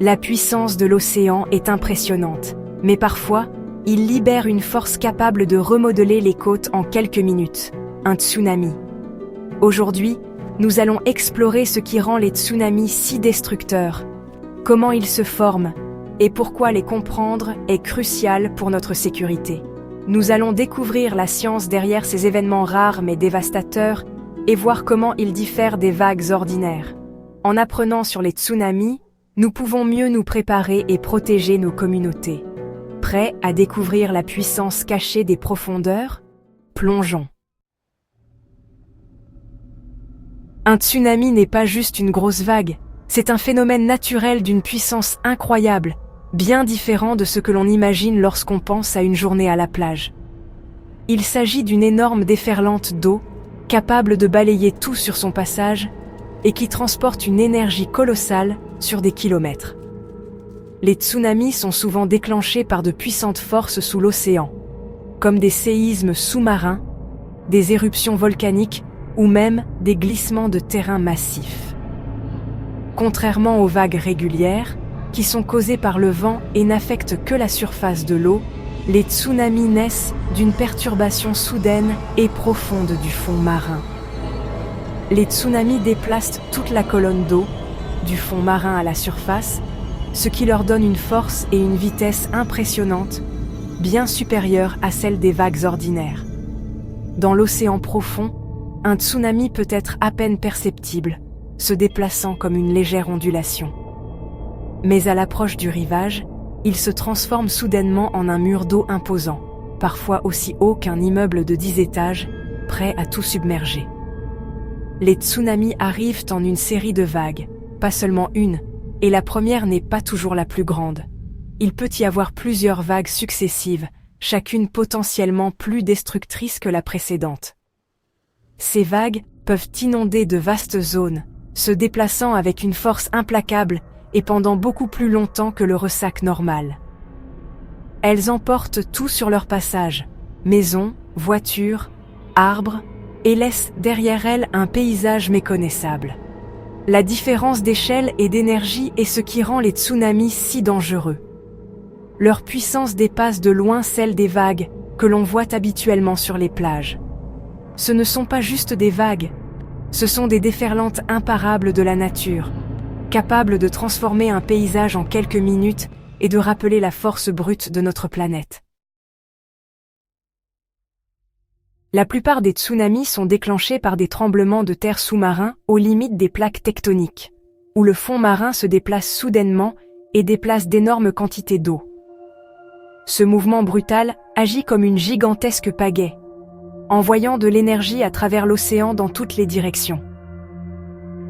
La puissance de l'océan est impressionnante, mais parfois, il libère une force capable de remodeler les côtes en quelques minutes, un tsunami. Aujourd'hui, nous allons explorer ce qui rend les tsunamis si destructeurs, comment ils se forment et pourquoi les comprendre est crucial pour notre sécurité. Nous allons découvrir la science derrière ces événements rares mais dévastateurs et voir comment ils diffèrent des vagues ordinaires. En apprenant sur les tsunamis, nous pouvons mieux nous préparer et protéger nos communautés. Prêts à découvrir la puissance cachée des profondeurs? Plongeons. Un tsunami n'est pas juste une grosse vague, c'est un phénomène naturel d'une puissance incroyable, bien différent de ce que l'on imagine lorsqu'on pense à une journée à la plage. Il s'agit d'une énorme déferlante d'eau, capable de balayer tout sur son passage, et qui transporte une énergie colossale sur des kilomètres. Les tsunamis sont souvent déclenchés par de puissantes forces sous l'océan, comme des séismes sous-marins, des éruptions volcaniques ou même des glissements de terrain massifs. Contrairement aux vagues régulières, qui sont causées par le vent et n'affectent que la surface de l'eau, les tsunamis naissent d'une perturbation soudaine et profonde du fond marin. Les tsunamis déplacent toute la colonne d'eau, du fond marin à la surface, ce qui leur donne une force et une vitesse impressionnantes, bien supérieures à celles des vagues ordinaires. Dans l'océan profond, un tsunami peut être à peine perceptible, se déplaçant comme une légère ondulation. Mais à l'approche du rivage, il se transforme soudainement en un mur d'eau imposant, parfois aussi haut qu'un immeuble de 10 étages, prêt à tout submerger. Les tsunamis arrivent en une série de vagues, pas seulement une, et la première n'est pas toujours la plus grande. Il peut y avoir plusieurs vagues successives, chacune potentiellement plus destructrice que la précédente. Ces vagues peuvent inonder de vastes zones, se déplaçant avec une force implacable et pendant beaucoup plus longtemps que le ressac normal. Elles emportent tout sur leur passage, maisons, voitures, arbres, et laissent derrière elles un paysage méconnaissable. La différence d'échelle et d'énergie est ce qui rend les tsunamis si dangereux. Leur puissance dépasse de loin celle des vagues que l'on voit habituellement sur les plages. Ce ne sont pas juste des vagues, ce sont des déferlantes imparables de la nature, capables de transformer un paysage en quelques minutes et de rappeler la force brute de notre planète. La plupart des tsunamis sont déclenchés par des tremblements de terre sous-marins aux limites des plaques tectoniques, où le fond marin se déplace soudainement et déplace d'énormes quantités d'eau. Ce mouvement brutal agit comme une gigantesque pagaie, envoyant de l'énergie à travers l'océan dans toutes les directions.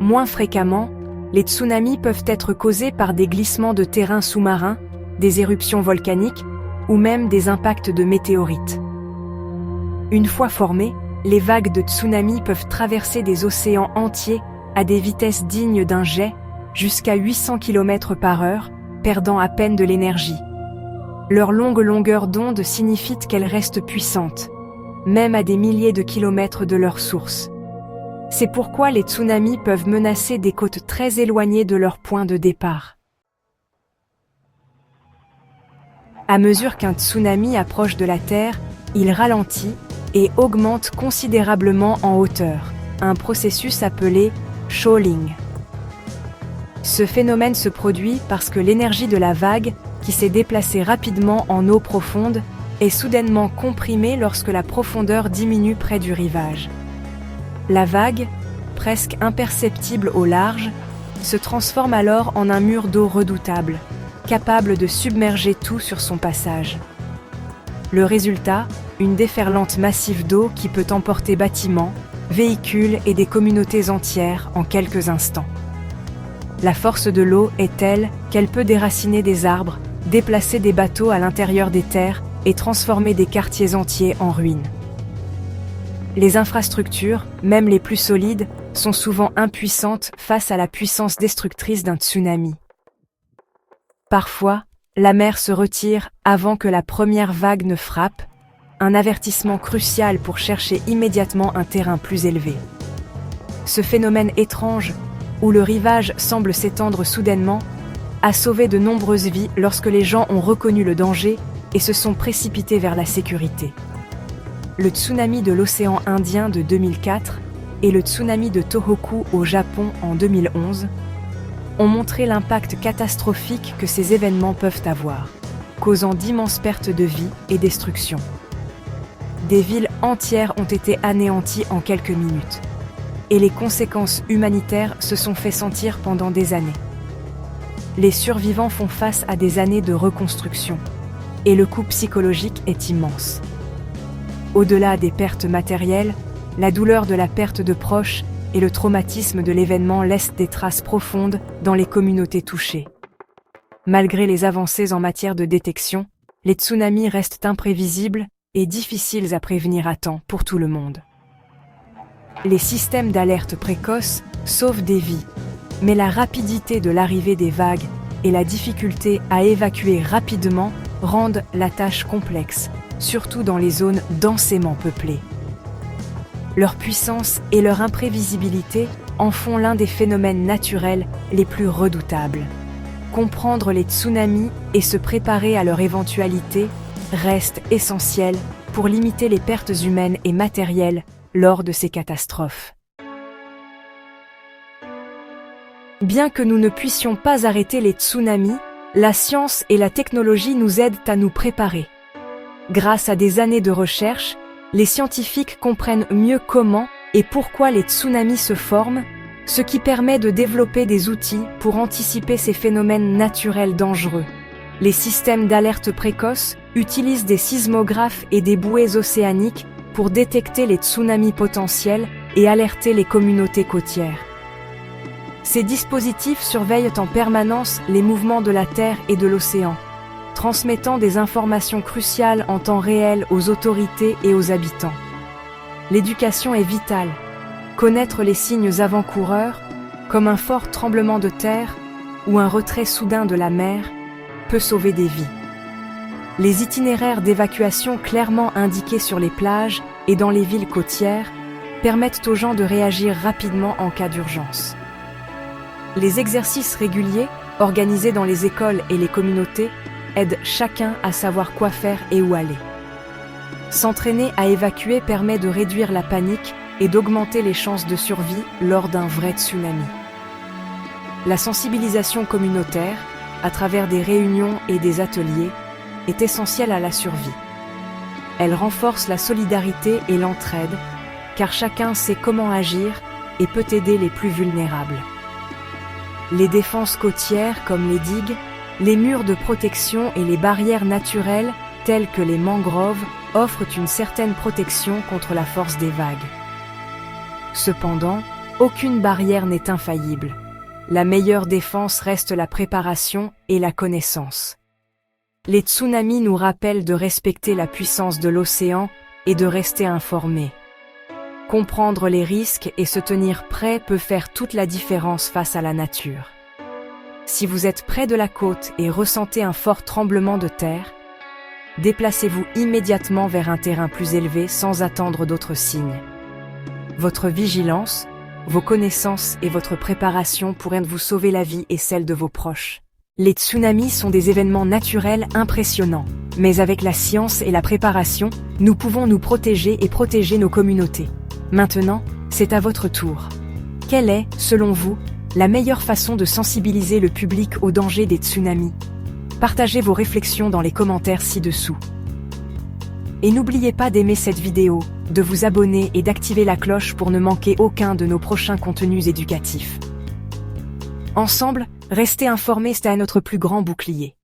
Moins fréquemment, les tsunamis peuvent être causés par des glissements de terrain sous-marins, des éruptions volcaniques ou même des impacts de météorites. Une fois formées, les vagues de tsunami peuvent traverser des océans entiers à des vitesses dignes d'un jet, jusqu'à 800 km/h, perdant à peine de l'énergie. Leur longue longueur d'onde signifie qu'elles restent puissantes, même à des milliers de kilomètres de leur source. C'est pourquoi les tsunamis peuvent menacer des côtes très éloignées de leur point de départ. À mesure qu'un tsunami approche de la Terre, il ralentit et augmente considérablement en hauteur, un processus appelé shoaling. Ce phénomène se produit parce que l'énergie de la vague, qui s'est déplacée rapidement en eau profonde, est soudainement comprimée lorsque la profondeur diminue près du rivage. La vague, presque imperceptible au large, se transforme alors en un mur d'eau redoutable, capable de submerger tout sur son passage. Le résultat, une déferlante massive d'eau qui peut emporter bâtiments, véhicules et des communautés entières en quelques instants. La force de l'eau est telle qu'elle peut déraciner des arbres, déplacer des bateaux à l'intérieur des terres et transformer des quartiers entiers en ruines. Les infrastructures, même les plus solides, sont souvent impuissantes face à la puissance destructrice d'un tsunami. Parfois, la mer se retire avant que la première vague ne frappe, un avertissement crucial pour chercher immédiatement un terrain plus élevé. Ce phénomène étrange, où le rivage semble s'étendre soudainement, a sauvé de nombreuses vies lorsque les gens ont reconnu le danger et se sont précipités vers la sécurité. Le tsunami de l'océan Indien de 2004 et le tsunami de Tohoku au Japon en 2011 ont montré l'impact catastrophique que ces événements peuvent avoir, causant d'immenses pertes de vie et destruction. Des villes entières ont été anéanties en quelques minutes, et les conséquences humanitaires se sont fait sentir pendant des années. Les survivants font face à des années de reconstruction, et le coût psychologique est immense. Au-delà des pertes matérielles, la douleur de la perte de proches et le traumatisme de l'événement laissent des traces profondes dans les communautés touchées. Malgré les avancées en matière de détection, les tsunamis restent imprévisibles et difficiles à prévenir à temps pour tout le monde. Les systèmes d'alerte précoce sauvent des vies, mais la rapidité de l'arrivée des vagues et la difficulté à évacuer rapidement rendent la tâche complexe, surtout dans les zones densément peuplées. Leur puissance et leur imprévisibilité en font l'un des phénomènes naturels les plus redoutables. Comprendre les tsunamis et se préparer à leur éventualité reste essentiel pour limiter les pertes humaines et matérielles lors de ces catastrophes. Bien que nous ne puissions pas arrêter les tsunamis, la science et la technologie nous aident à nous préparer. Grâce à des années de recherche, les scientifiques comprennent mieux comment et pourquoi les tsunamis se forment, ce qui permet de développer des outils pour anticiper ces phénomènes naturels dangereux. Les systèmes d'alerte précoce utilisent des sismographes et des bouées océaniques pour détecter les tsunamis potentiels et alerter les communautés côtières. Ces dispositifs surveillent en permanence les mouvements de la Terre et de l'océan, transmettant des informations cruciales en temps réel aux autorités et aux habitants. L'éducation est vitale. Connaître les signes avant-coureurs, comme un fort tremblement de terre ou un retrait soudain de la mer, peut sauver des vies. Les itinéraires d'évacuation clairement indiqués sur les plages et dans les villes côtières permettent aux gens de réagir rapidement en cas d'urgence. Les exercices réguliers, organisés dans les écoles et les communautés, aident chacun à savoir quoi faire et où aller. S'entraîner à évacuer permet de réduire la panique et d'augmenter les chances de survie lors d'un vrai tsunami. La sensibilisation communautaire, à travers des réunions et des ateliers, est essentielle à la survie. Elle renforce la solidarité et l'entraide, car chacun sait comment agir et peut aider les plus vulnérables. Les défenses côtières comme les digues, les murs de protection et les barrières naturelles telles que les mangroves offrent une certaine protection contre la force des vagues. Cependant, aucune barrière n'est infaillible. La meilleure défense reste la préparation et la connaissance. Les tsunamis nous rappellent de respecter la puissance de l'océan et de rester informés. Comprendre les risques et se tenir prêt peut faire toute la différence face à la nature. Si vous êtes près de la côte et ressentez un fort tremblement de terre, déplacez-vous immédiatement vers un terrain plus élevé sans attendre d'autres signes. Votre vigilance, vos connaissances et votre préparation pourraient vous sauver la vie et celle de vos proches. Les tsunamis sont des événements naturels impressionnants, mais avec la science et la préparation, nous pouvons nous protéger et protéger nos communautés. Maintenant, c'est à votre tour. Quelle est, selon vous, la meilleure façon de sensibiliser le public au danger des tsunamis? Partagez vos réflexions dans les commentaires ci-dessous. Et n'oubliez pas d'aimer cette vidéo, de vous abonner et d'activer la cloche pour ne manquer aucun de nos prochains contenus éducatifs. Ensemble, restez informés, c'est à notre plus grand bouclier.